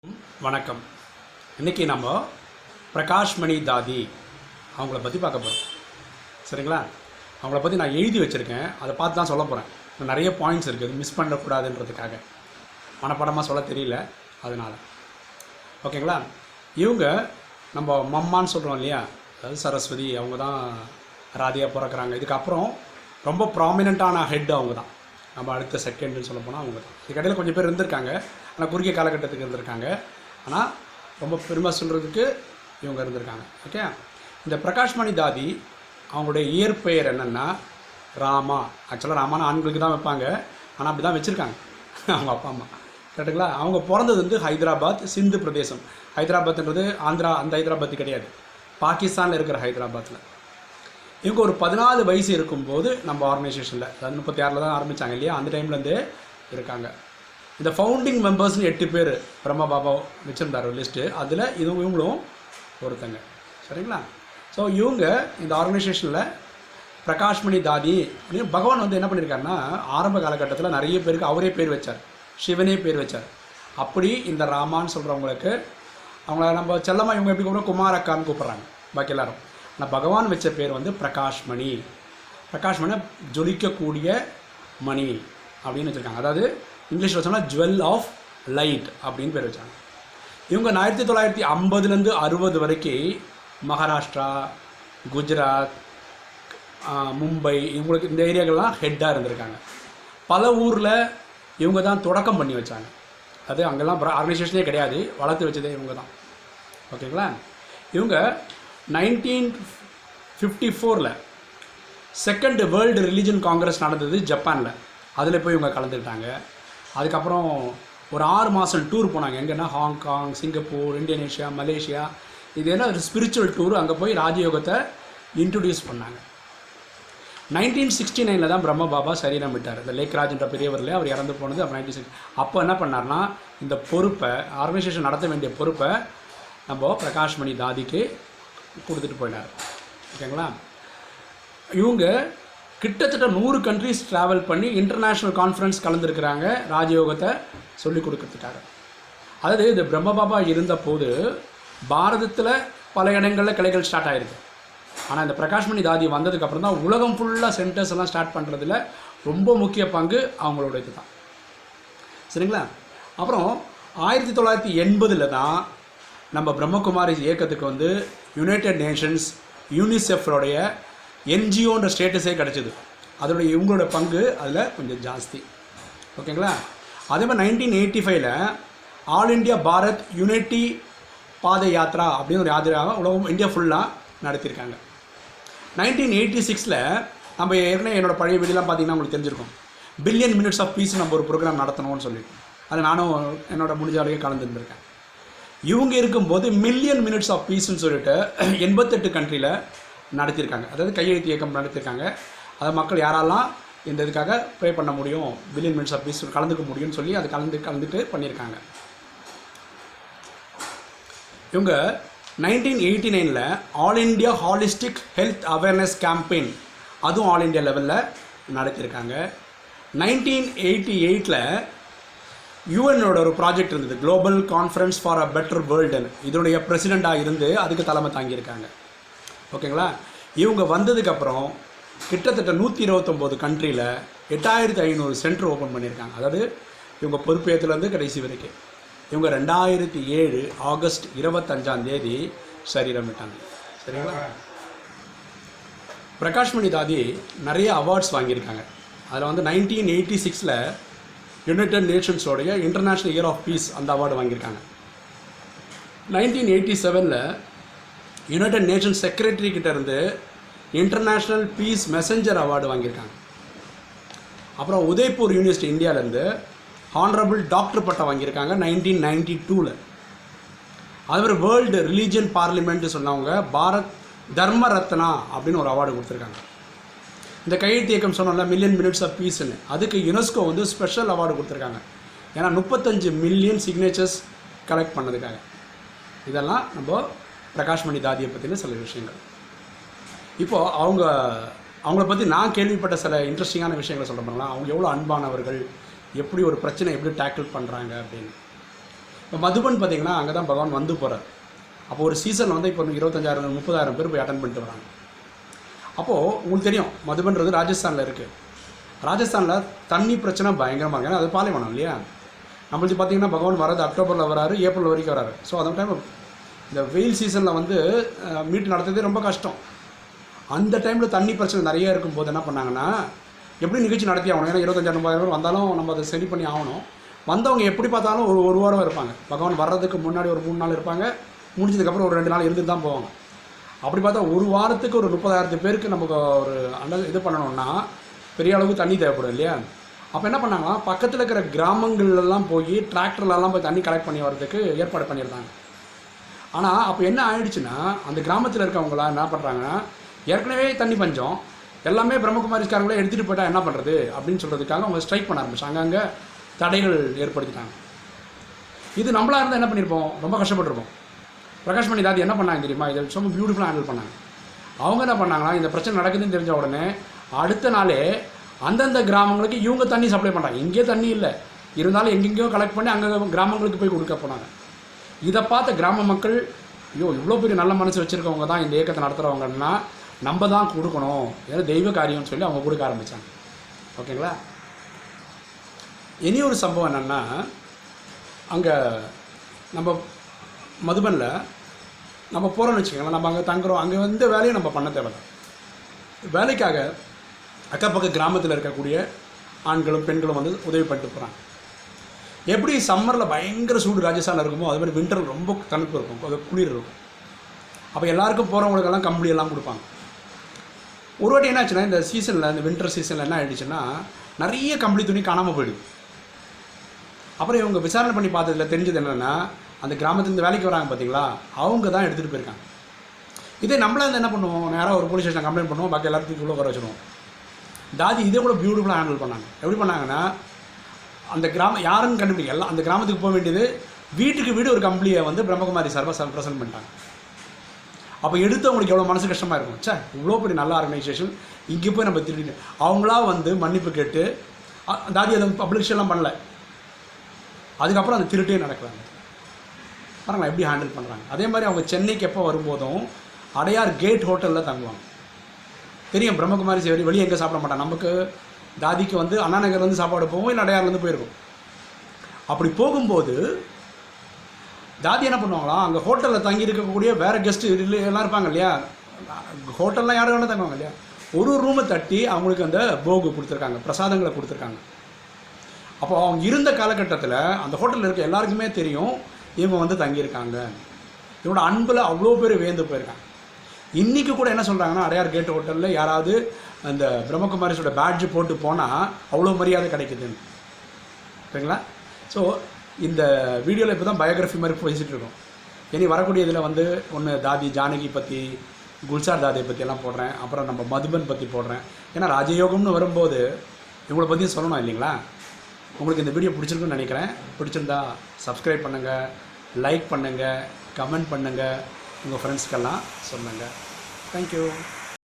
வணக்கம். இன்றைக்கி நம்ம பிரகாஷ்மணி தாதி அவங்கள பற்றி பார்க்க போகிறோம். சரிங்களா? அவங்கள பற்றி நான் எழுதி வச்சுருக்கேன், அதை பார்த்து தான் சொல்ல போகிறேன். நிறைய பாயிண்ட்ஸ் இருக்குது, மிஸ் பண்ணக்கூடாதுன்றதுக்காக. மனப்படமாக சொல்ல தெரியல, அதனால். ஓகேங்களா? இவங்க நம்ம மம்மான்னு சொல்கிறோம் இல்லையா, அதாவது சரஸ்வதி, அவங்க தான் ராதியாக பிறக்கிறாங்க. இதுக்கப்புறம் ரொம்ப ப்ராமினெண்ட்டான ஹெட் அவங்க தான். நம்ம அடுத்த செகண்டுன்னு சொல்ல போனால் அவங்க தான். இதுக்கடையில் கொஞ்சம் பேர் இருந்திருக்காங்க, ஆனால் குறுகிய காலகட்டத்துக்கு இருந்திருக்காங்க. ஆனால் ரொம்ப பெருமை சொல்கிறதுக்கு இவங்க இருந்திருக்காங்க. ஓகே, இந்த பிரகாஷ்மணி தாதி அவங்களுடைய இயற்பெயர் என்னென்னா ராமா. ஆக்சுவலாக ராமானா ஆண்களுக்கு தான் வைப்பாங்க, ஆனால் அப்படி தான் வச்சுருக்காங்க அவங்க அப்பா அம்மா. கரெக்டுங்களா? அவங்க பிறந்தது வந்து ஹைதராபாத், சிந்து பிரதேசம். ஹைதராபாத்ன்றது ஆந்திரா, அந்த ஹைதராபாத் கிடையாது, பாகிஸ்தானில் இருக்கிற ஹைதராபாத்தில். இவங்க ஒரு 14 வயசு இருக்கும்போது நம்ம ஆர்கனைசேஷனில், அதாவது 36 தான் ஆரம்பித்தாங்க இல்லையா, அந்த டைம்லேருந்து இருக்காங்க. இந்த ஃபவுண்டிங் மெம்பர்ஸ்னு 8 பேர் பிரம்மா பாபா வச்சுருந்தார் ஒரு லிஸ்ட்டு, அதில் இவங்களும் ஒருத்தங்க. சரிங்களா? ஸோ இவங்க இந்த ஆர்கனைசேஷனில் பிரகாஷ்மணி தாதி அப்படின்னு பகவான் வந்து என்ன பண்ணியிருக்காருன்னா, ஆரம்ப காலகட்டத்தில் நிறைய பேருக்கு அவரே பேர் வச்சார், சிவனே பேர் வச்சார். அப்படி இந்த ராமான்னு சொல்கிறவங்களுக்கு அவங்கள நம்ம செல்லமாக இவங்க எப்படி கூப்பிட்றோம், குமாரக்கான்னு கூப்பிட்றாங்க பாக்கி எல்லாரும். ஆனால் பகவான் வச்ச பேர் வந்து பிரகாஷ்மணி. பிரகாஷ்மணி ஜொலிக்கக்கூடிய மணி அப்படின்னு வச்சுருக்காங்க. அதாவது இங்கிலீஷில் சொன்னால் ஜுவல் ஆஃப் லைட் அப்படின்னு பேர் வச்சாங்க. இவங்க 1950லேருந்து 60 வரைக்கும் மகாராஷ்டிரா, குஜராத், மும்பை, இவங்களுக்கு இந்த ஏரியாக்கள்லாம் ஹெட்டாக இருந்திருக்காங்க. பல ஊரில் இவங்க தான் தொடக்கம் பண்ணி வச்சாங்க. அது அங்கெல்லாம் ஆர்கனைசேஷனே கிடையாது, வளர்த்து வச்சதே இவங்க தான். ஓகேங்களா? இவங்க 1954 செகண்ட் வேர்ல்டு ரிலீஜன் காங்கிரஸ் நடந்தது ஜப்பானில், அதில் போய் இவங்க கலந்துக்கிட்டாங்க. அதுக்கப்புறம் ஒரு 6 மாதம் டூர் போனாங்க. எங்கன்னா ஹாங்காங், சிங்கப்பூர், இந்தோனேஷியா, மலேசியா. இது என்ன ஒரு ஸ்பிரிச்சுவல் டூர். அங்கே போய் ராஜயோகத்தை இன்ட்ரடியூஸ் பண்ணாங்க. 1969 தான் பிரம்ம பாபா சரீரம் விட்டார். இந்த லேக்ராஜ்ன்ற பெரியவரில் அவர் இறந்து போனது. அப்போ 1960 அப்போ என்ன பண்ணார்னா, இந்த பொறுப்பை, ஆர்கனைசேஷன் நடத்த வேண்டிய பொறுப்பை நம்ம பிரகாஷ்மணி தாதிக்கு கொடுத்துட்டு போயிட்டார். ஓகேங்களா? இவங்க கிட்டத்தட்ட 100 கண்ட்ரிஸ் ட்ராவல் பண்ணி இன்டர்நேஷ்னல் கான்ஃபரன்ஸ் கலந்துருக்கிறாங்க ராஜயோகத்தை சொல்லிக் கொடுக்கறதுக்காக. அதாவது இந்த பிரம்ம பாபா இருந்த போது பாரதத்தில் பல இடங்களில் கிளைகள் ஸ்டார்ட் ஆகிருக்கு. ஆனால் இந்த பிரகாஷ்மணி தாதி வந்ததுக்கப்புறம் தான் உலகம் ஃபுல்லாக சென்டர்ஸ் எல்லாம் ஸ்டார்ட் பண்ணுறதுல ரொம்ப முக்கிய பங்கு அவங்களோட இது தான். சரிங்களா? அப்புறம் 1980 தான் நம்ம பிரம்மகுமாரி இயக்கத்துக்கு வந்து யுனைடெட் நேஷன்ஸ் யூனிசெஃபோடைய என்ஜிஓன்ற ஸ்டேட்டஸே கிடச்சிது. அதோடைய இவங்களோட பங்கு அதில் கொஞ்சம் ஜாஸ்தி. ஓகேங்களா? அதே மாதிரி 1985 ஆல் இண்டியா பாரத் யூனிட்டி பாத யாத்ரா அப்படின்னு ஒரு யாத்திராவை உலகம் இந்தியா ஃபுல்லாக நடத்தியிருக்காங்க. 1986 நம்ம ஏற்கனவே என்னோடய பழைய வீடியோலாம் பார்த்தீங்கன்னா உங்களுக்கு தெரிஞ்சிருக்கும், பில்லியன் மினிட்ஸ் ஆஃப் பீஸ் நம்ம ஒரு ப்ரோக்ராம் நடத்தணும்னு சொல்லிட்டு, அது நானும் என்னோட முடிஞ்ச அளவுக்கு கலந்துருந்துருக்கேன். இவங்க இருக்கும்போது மில்லியன் மினிட்ஸ் ஆஃப் பீஸ்ன்னு சொல்லிட்டு 88 கண்ட்ரியில் நடத்தியிருக்காங்க. அதாவது கையெழுத்து இயக்கம் நடத்தியிருக்காங்க. அதை மக்கள் யாரெல்லாம் இந்த இதுக்காக ப்ரே பண்ண முடியும், பில்லியன் மினிட்ஸ் ஆஃப் பீஸ் கலந்துக்க முடியும்னு சொல்லி அது கலந்துட்டு பண்ணியிருக்காங்க. இவங்க 1989 all India holistic health awareness campaign, அதுவும் ஆல் இண்டியா லெவலில் நடத்தியிருக்காங்க. 1988 யூஎன்னோட ஒரு ப்ராஜெக்ட் இருந்தது, global conference for a better வேர்ல்டுன்னு. இதனுடைய பிரசிடெண்ட்டாக இருந்து அதுக்கு தலைமை தாங்கியிருக்காங்க. ஓகேங்களா? இவங்க வந்ததுக்கப்புறம் கிட்டத்தட்ட 129 கண்ட்ரியில் 8500 சென்டர் ஓப்பன் பண்ணியிருக்காங்க. அதாவது இவங்க பொறுப்பேற்றுலேருந்து கடைசி வரைக்கும். இவங்க 2007 ஆகஸ்ட் 25 சரீரம் விட்டாங்க. சரிங்களா? பிரகாஷ்மணி தாதி நிறைய அவார்ட்ஸ் வாங்கியிருக்காங்க. அதில் வந்து 1986 யுனைடெட் நேஷன்ஸோடைய இன்டர்நேஷ்னல் இயர் ஆஃப் பீஸ் அந்த அவார்டு வாங்கியிருக்காங்க. 1987 யுனைடெட் நேஷன்ஸ் செக்ரட்டரி கிட்டேருந்து இன்டர்நேஷ்னல் பீஸ் மெசஞ்சர் அவார்டு வாங்கியிருக்காங்க. அப்புறம் உதய்பூர் யூனிவர்சிட்டி இந்தியாவிலேருந்து ஹானரபிள் டாக்டர் பட்டம் வாங்கியிருக்காங்க 1992. அதுமாதிரி வேர்ல்டு ரிலீஜியன் பார்லிமெண்ட்டு சொன்னவங்க பாரத் தர்ம ரத்னா அப்படின்னு ஒரு அவார்டு கொடுத்துருக்காங்க. இந்த கையெழுத்து இயக்கம் சொன்னோம்ல மில்லியன் மினிட்ஸ் ஆஃப் பீஸ்ன்னு, அதுக்கு யுனெஸ்கோ வந்து ஸ்பெஷல் அவார்டு கொடுத்துருக்காங்க. ஏன்னா 35 மில்லியன் சிக்னேச்சர்ஸ் கலெக்ட் பண்ணதுக்காக. இதெல்லாம் நம்ம பிரகாஷ்மணி தாதியை பற்றின சில விஷயங்கள். இப்போது அவங்கள பற்றி நான் கேள்விப்பட்ட சில இன்ட்ரெஸ்டிங்கான விஷயங்களை சொல்ல போனால், அவங்க எவ்வளோ அன்பானவர்கள், எப்படி ஒரு பிரச்சனை எப்படி டேக்கிள் பண்ணுறாங்க அப்படின்னு. இப்போ மதுபன் பார்த்திங்கன்னா அங்கே தான் பகவான் வந்து போகிறார். அப்போ ஒரு சீசனில் வந்து இப்போ 25,000 30,000 பேர் போய் அட்டன் பண்ணிட்டு வராங்க. அப்போது உங்களுக்கு தெரியும் மதுபன்றது ராஜஸ்தானில் இருக்குது. ராஜஸ்தானில் தண்ணி பிரச்சனை பயங்கரமாக இருக்குது. ஏன்னா அது பாலைவனம் இல்லையா. நம்மளுக்கு பார்த்திங்கன்னா பகவான் வராது அக்டோபரில் வராரு, ஏப்ரல் வரைக்கும் வராரு. ஸோ அந்த டைம் இந்த வெயில் சீசனில் வந்து மீட் நடத்துறதே ரொம்ப கஷ்டம். அந்த டைமில் தண்ணி பிரச்சனை நிறைய இருக்கும்போது என்ன பண்ணாங்கன்னா, எப்படி நிகழ்ச்சி நடத்தி ஆகணும். ஏன்னா 25,000 பேர் வந்தாலும் நம்ம அதை சரி பண்ணி ஆகணும். வந்தவங்க எப்படி பார்த்தாலும் ஒரு வாரம் இருப்பாங்க. பகவான் வர்றதுக்கு முன்னாடி ஒரு 3 நாள் இருப்பாங்க, முடிஞ்சதுக்கப்புறம் ஒரு 2 நாள் இருந்துட்டு தான் போவாங்க. அப்படி பார்த்தா ஒரு வாரத்துக்கு ஒரு 30,000 பேருக்கு நமக்கு ஒரு இது பண்ணணும்னா பெரிய அளவுக்கு தண்ணி தேவைப்படும் இல்லையா. அப்போ என்ன பண்ணாங்கன்னா, பக்கத்தில் இருக்கிற கிராமங்கள்லாம் போய் டிராக்டர்லலாம் போய் தண்ணி கலெக்ட் பண்ணி வர்றதுக்கு ஏற்பாடு பண்ணியிருந்தாங்க. ஆனால் அப்போ என்ன ஆயிடுச்சுன்னா, அந்த கிராமத்தில் இருக்கவங்களாம் என்ன பண்ணுறாங்கன்னா, ஏற்கனவே தண்ணி பஞ்சம், எல்லாமே பிரம்மகுமாரிஸ்காரங்களே எடுத்துகிட்டு போயிட்டா என்ன பண்ணுறது அப்படின்னு சொல்கிறதுக்காக அவங்க ஸ்ட்ரைக் பண்ண ஆரம்பிச்சாங்க. அங்கங்கே தடைகள் ஏற்படுத்திட்டாங்க. இது நம்மளாக இருந்தால் என்ன பண்ணியிருப்போம், ரொம்ப கஷ்டப்பட்டுருப்போம். பிரகாஷ் மணி தாதி என்ன பண்ணாங்க தெரியுமா, இதை ரொம்ப பியூட்டிஃபுல்லாக ஹேண்டில் பண்ணாங்க. அவங்க என்ன பண்ணாங்கன்னா, இந்த பிரச்சனை நடக்குதுன்னு தெரிஞ்ச உடனே அடுத்த நாளே அந்தந்த கிராமங்களுக்கு இவங்க தண்ணி சப்ளை பண்ணுறாங்க. இங்கே தண்ணி இல்லை இருந்தாலும் எங்கெங்கேயோ கலெக்ட் பண்ணி அங்கே கிராமங்களுக்கு போய் கொடுக்க போனாங்க. இதை பார்த்த கிராம மக்கள், ஐயோ இவ்வளோ பெரிய நல்ல மனசு வச்சுருக்கவங்க தான் இந்த இயக்கத்தை நடத்துகிறவங்கன்னா நம்ம தான் கொடுக்கணும், ஏன்னா தெய்வ காரியம்னு சொல்லி அவங்க கொடுக்க ஆரம்பித்தாங்க. ஓகேங்களா. இனி ஒரு சம்பவம் என்னென்னா, அங்கே நம்ம மதுபனில் நம்ம போகிறோம்னு வச்சுக்கோங்களேன், நம்ம அங்கே தங்குறோம், அங்கே வந்து வேலையை நம்ம பண்ண தேவையில்லை. வேலைக்காக அக்கப்பக்க கிராமத்தில் இருக்கக்கூடிய ஆண்களும் பெண்களும் வந்து உதவி பண்ணிட்டு போகிறாங்க. எப்படி சம்மரில் பயங்கர சூடு ராஜஸ்தானில் இருக்குமோ அது மாதிரி வின்டர் ரொம்ப தணுப்பு இருக்கும், அது குளிர் இருக்கும். அப்போ எல்லாருக்கும் போகிறவங்களுக்கெல்லாம் கம்பளியெல்லாம் கொடுப்பாங்க. ஒரு வாட்டி என்ன ஆச்சுன்னா, இந்த சீசனில் இந்த வின்டர் சீசனில் என்ன ஆகிடுச்சுன்னா, நிறைய கம்பளி துணி காணாமல் போயிடுது. அப்புறம் இவங்க விசாரணை பண்ணி பார்த்ததில் தெரிஞ்சது என்னென்னா, அந்த கிராமத்துலேருந்து வேலைக்கு வராங்க பார்த்தீங்களா, அவங்க தான் எடுத்துகிட்டு போயிருக்காங்க. இதே நம்மளே வந்து என்ன பண்ணுவோம், நேராக ஒரு போலீஸ் ஸ்டேஷன் கம்ப்ளைண்ட் பண்ணுவோம், பாக்கி எல்லாத்துக்கும் உள்ள குறை வச்சுருவோம். தாதி இதே கூட பியூட்டிஃபுல்லாக ஹேண்டில் பண்ணாங்க. எப்படி பண்ணாங்கன்னா, அந்த கிராமம் யாருன்னு கண்டுபிடிக்க எல்லாம் அந்த கிராமத்துக்கு போக வேண்டியது வீட்டுக்கு வீடு ஒரு கம்பளியை வந்து பிரம்மகுமாரி சார்பாக ப்ரெசென்ட் பண்ணிட்டாங்க. அப்போ எடுத்தவங்களுக்கு எவ்வளோ மனசு கஷ்டமாக இருக்கும். சார் இவ்வளோ பெரிய நல்ல ஆர்கனைசேஷன் இங்கே போய் நம்ம திருட்டு, அவங்களா வந்து மன்னிப்பு கேட்டு தாதி அதை பப்ளிஷெல்லாம் பண்ணல. அதுக்கப்புறம் அந்த திருட்டே நடக்கிறாங்க. பாருங்களா எப்படி ஹேண்டில் பண்ணுறாங்க. அதே மாதிரி அவங்க சென்னைக்கு எப்போ வரும்போதும் அடையார் கேட் ஹோட்டலில் தங்குவாங்க. தெரியும் பிரம்மகுமாரி சேவரி வெளியே எங்கே சாப்பிட மாட்டாங்க. நமக்கு தாதிக்கு வந்து அண்ணா நகர்லேருந்து சாப்பாடு போவோம், இல்லை அடையார்லேருந்து போயிருக்கும். அப்படி போகும்போது தாதி என்ன பண்ணுவாங்களாம், அங்கே ஹோட்டலில் தங்கி இருக்கக்கூடிய வேறு கெஸ்ட்டு எல்லாம் இருப்பாங்க இல்லையா, ஹோட்டல்லாம் யாரும் வேணால் தங்குவாங்க இல்லையா, ஒரு ரூமை தட்டி அவங்களுக்கு அந்த போகு கொடுத்துருக்காங்க, பிரசாதங்களை கொடுத்துருக்காங்க. அப்போ அவங்க இருந்த காலகட்டத்தில் அந்த ஹோட்டலில் இருக்க எல்லாருக்குமே தெரியும் இவங்க வந்து தங்கியிருக்காங்க. இவனோட அன்பில் அவ்வளோ பேர் வேந்து போயிருக்காங்க. இன்றைக்கி கூட என்ன சொல்கிறாங்கன்னா, அடையார் கேட் ஹோட்டலில் யாராவது அந்த பிரம்மகுமாரிஸோட பேட்ஜ் போட்டு போனால் அவ்வளோ மரியாதை கிடைக்குதுன்னு. ஓகேங்களா. ஸோ இந்த வீடியோவில் இப்போ தான் பயோகிராஃபி மாதிரி பேசிகிட்டு இருக்கோம். இனி வரக்கூடிய இதில் வந்து ஒன்று தாதி ஜானகி பற்றி, குல்சார் தாதியை பற்றியெல்லாம் போடுறேன். அப்புறம் நம்ம மதுபன் பற்றி போடுறேன். ஏன்னா ராஜயோகம்னு வரும்போது இவங்களை பற்றியும் சொல்லணும் இல்லைங்களா. உங்களுக்கு இந்த வீடியோ பிடிச்சிருக்குன்னு நினைக்கிறேன். பிடிச்சிருந்தா சப்ஸ்கிரைப் பண்ணுங்கள், லைக் பண்ணுங்கள், கமெண்ட் பண்ணுங்கள், உங்கள் ஃப்ரெண்ட்ஸ்க்கெல்லாம் சொல்லுங்கள். தேங்க்யூ.